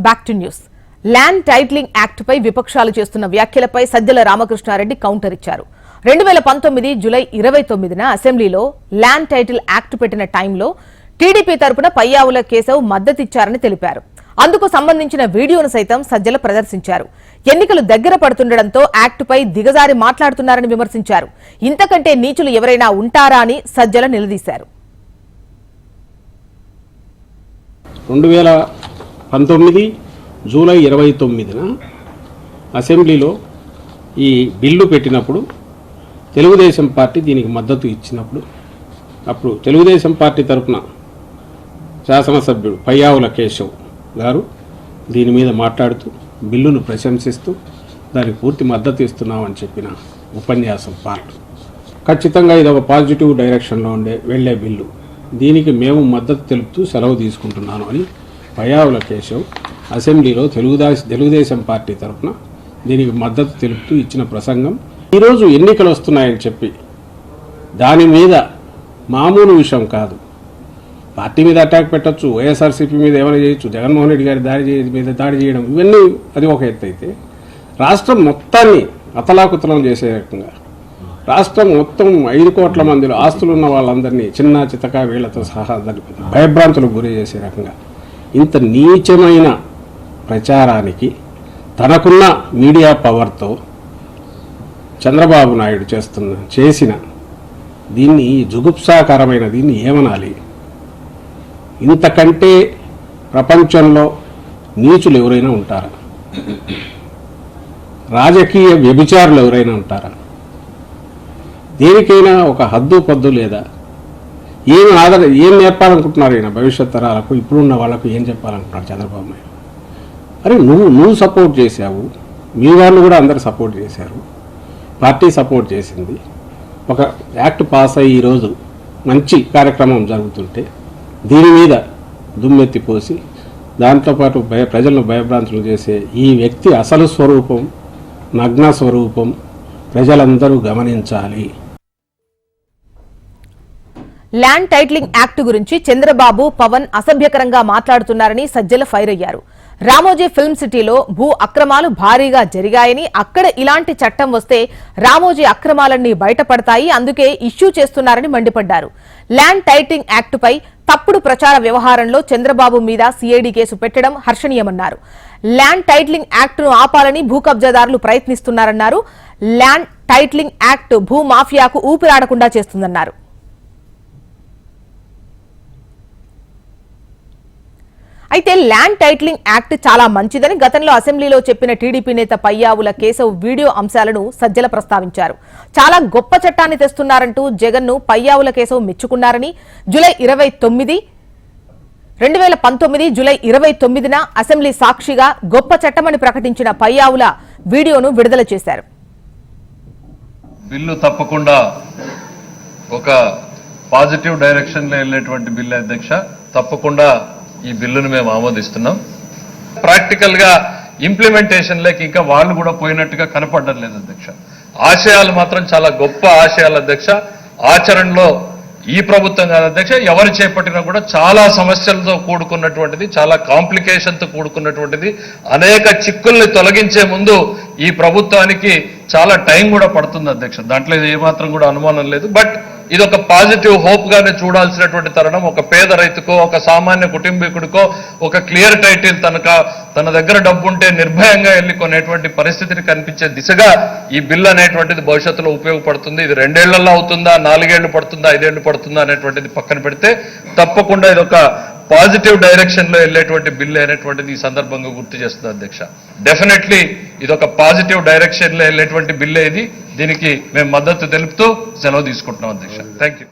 Back to news. Land titling act పై విపక్షాలు చేస్తున్న వ్యాఖ్యలపై సజ్జల రామకృష్ణారెడ్డి కౌంటర్ ఇచ్చారు. 2019 జూలై 29న అసెంబ్లీలో ల్యాండ్ టైటిల్ యాక్ట్ పెట్టిన టైంలో టీడీపీ తరపున పయ్యావుల కేశవ్ మద్దతిచ్చారని తెలిపారు. అందుకు సంబంధించిన వీడియోను సైతం సజ్జల ప్రదర్శించారు. ఎన్నికలు దగ్గర పడుతుండటంతో యాక్ట్ పై దిగజారి మాట్లాడుతున్నారని విమర్శించారు. ఇంతకంటే నీచులు ఎవరైనా ఉంటారా అని సజ్జల నిలదీశారు. 2019 జూలై 29న అసెంబ్లీలో ఈ బిల్లు పెట్టినప్పుడు తెలుగుదేశం పార్టీ దీనికి మద్దతు ఇచ్చినప్పుడు అప్పుడు తెలుగుదేశం పార్టీ తరఫున శాసనసభ్యుడు పయ్యావుల కేశవ్ గారు దీని మీద మాట్లాడుతూ బిల్లును ప్రశంసిస్తూ దానికి పూర్తి మద్దతు ఇస్తున్నామని చెప్పిన ఉపన్యాసం పార్ట్. ఖచ్చితంగా ఇది ఒక పాజిటివ్ డైరెక్షన్లో వెళ్లే బిల్లు, దీనికి మేము మద్దతు తెలుపుతూ సెలవు తీసుకుంటున్నాను అని పయ్యావుల కేశవ్ అసెంబ్లీలో తెలుగుదేశం పార్టీ తరఫున దీనికి మద్దతు తెలుపుతూ ఇచ్చిన ప్రసంగం. ఈరోజు ఎన్నికలు వస్తున్నాయని చెప్పి దాని మీద మామూలు విషయం కాదు, పార్టీ మీద అటాక్ పెట్టచ్చు, వైఎస్ఆర్సీపీ మీద ఏమైనా చేయొచ్చు, జగన్మోహన్ రెడ్డి గారి దాడి చేయడం ఇవన్నీ అది ఒక ఎత్తు అయితే, రాష్ట్రం మొత్తాన్ని అతలాకుతలం చేసే రకంగా రాష్ట్రం మొత్తం 5 కోట్ల మందిలో ఆస్తులు ఉన్న వాళ్ళందరినీ చిన్న చితక వీళ్లతో సహా భయభ్రాంతులకు గురి చేసే రకంగా ఇంత నీచమైన ప్రచారానికి తనకున్న మీడియా పవర్తో చంద్రబాబు నాయుడు చేసిన దీన్ని జుగుప్సాకరమైన దీన్ని ఏమనాలి? ఇంతకంటే ప్రపంచంలో నీచులు ఎవరైనా ఉంటారా? రాజకీయ వ్యభిచారులు ఎవరైనా ఉంటారా? దేనికైనా ఒక హద్దు పద్దు లేదా? ఏం నేర్పాలనుకుంటున్నారు ఈయన భవిష్యత్ తరాలకు? ఇప్పుడున్న వాళ్ళకు ఏం చెప్పాలనుకుంటున్నారు చంద్రబాబు నాయుడు? అరే నువ్వు సపోర్ట్ చేశావు, మీ వాళ్ళు కూడా అందరు సపోర్ట్ చేశారు, పార్టీ సపోర్ట్ చేసింది, ఒక యాక్ట్ పాస్ అయ్యి ఈరోజు మంచి కార్యక్రమం జరుగుతుంటే దీని మీద దుమ్మెత్తిపోసి దాంతోపాటు ప్రజలను భయభ్రాంతులు చేసే ఈ వ్యక్తి అసలు స్వరూపం, నగ్న స్వరూపం ప్రజలందరూ గమనించాలి. ల్యాండ్ టైటిలింగ్ యాక్ట్ గురించి చంద్రబాబు, పవన్ అసభ్యకరంగా మాట్లాడుతున్నారని సజ్జల ఫైర్ అయ్యారు. రామోజీ ఫిల్మ్ సిటీలో భూ అక్రమాలు భారీగా జరిగాయని, అక్కడ ఇలాంటి చట్టం వస్తే రామోజీ అక్రమాలన్నీ బయటపడతాయి, అందుకే ఇష్యూ చేస్తున్నారని మండిపడ్డారు. ల్యాండ్ టైటిలింగ్ యాక్ట్ పై తప్పుడు ప్రచార వ్యవహారంలో చంద్రబాబు మీద సిఐడి కేసు పెట్టడం హర్షణీయమన్నారు. ల్యాండ్ టైటిలింగ్ యాక్ట్ ను ఆపాలని భూ కబ్జాదారులు ప్రయత్నిస్తున్నారన్నారు. ల్యాండ్ టైటిలింగ్ యాక్ట్ భూ మాఫియాకు ఊపిరాడకుండా చేస్తుందన్నారు. అయితే ల్యాండ్ టైటిలింగ్ యాక్ట్ చాలా మంచిదని గతంలో అసెంబ్లీలో చెప్పిన టీడీపీ నేత పయ్యావుల కేశవ్ వీడియో అంశాలను సజ్జల ప్రస్తావించారు. చాలా గొప్ప చట్టాన్ని తెస్తున్నారంటూ జగన్ ను పయ్యావుల కేశవ్ మెచ్చుకున్నారని, 2019 జూలై 29న అసెంబ్లీ సాక్షిగా గొప్ప చట్టమని ప్రకటించిన పయ్యావుల వీడియోను విడుదల చేశారు. బిల్లు తప్పకుండా ఒక పాజిటివ్ డైరెక్షన్ లో వెళ్ళేటువంటి బిల్లు అధ్యక్ష. తప్పకుండా ఈ బిల్లును మేము ఆమోదిస్తున్నాం. ప్రాక్టికల్ గా ఇంప్లిమెంటేషన్ లేక ఇంకా వాళ్ళు కూడా పోయినట్టుగా కనపడడం లేదు అధ్యక్ష. ఆశయాలు మాత్రం చాలా గొప్ప ఆశయాలు అధ్యక్ష. ఆచరణలో ఈ ప్రభుత్వం కాదు అధ్యక్ష, ఎవరు చేపట్టినా కూడా చాలా సమస్యలతో కూడుకున్నటువంటిది, చాలా కాంప్లికేషన్తో కూడుకున్నటువంటిది. అనేక చిక్కుల్ని తొలగించే ముందు ఈ ప్రభుత్వానికి చాలా టైం కూడా పడుతుంది అధ్యక్ష, దాంట్లో ఏమాత్రం కూడా అనుమానం లేదు. బట్ ఇది ఒక పాజిటివ్ హోప్ గానే చూడాల్సినటువంటి తరుణం. ఒక పేద రైతుకో, ఒక సామాన్య కుటుంబీకుడికో ఒక క్లియర్ టైటిల్ తన దగ్గర డబ్బుంటే నిర్భయంగా వెళ్ళి కొనేటువంటి పరిస్థితిని కనిపించే దిశగా ఈ బిల్ అనేటువంటిది భవిష్యత్తులో ఉపయోగపడుతుంది. ఇది 2 ఏళ్లలో అవుతుందా, 4 ఏళ్లు పడుతుందా, 5 ఏళ్లు పడుతుందా అనేటువంటిది పక్కన పెడితే తప్పకుండా ఇది ఒక పాజిటివ్ డైరెక్షన్ లో వెళ్ళేటువంటి బిల్ అనేటువంటిది ఈ సందర్భంగా గుర్తు చేస్తుంది అధ్యక్ష. డెఫినెట్లీ ఇది ఒక పాజిటివ్ డైరెక్షన్ లో వెళ్ళేటువంటి బిల్ ఇది. దీనికి మేము మద్దతు తెలుపుతూ సెలవు తీసుకుంటున్నాం అధ్యక్ష. Thank you.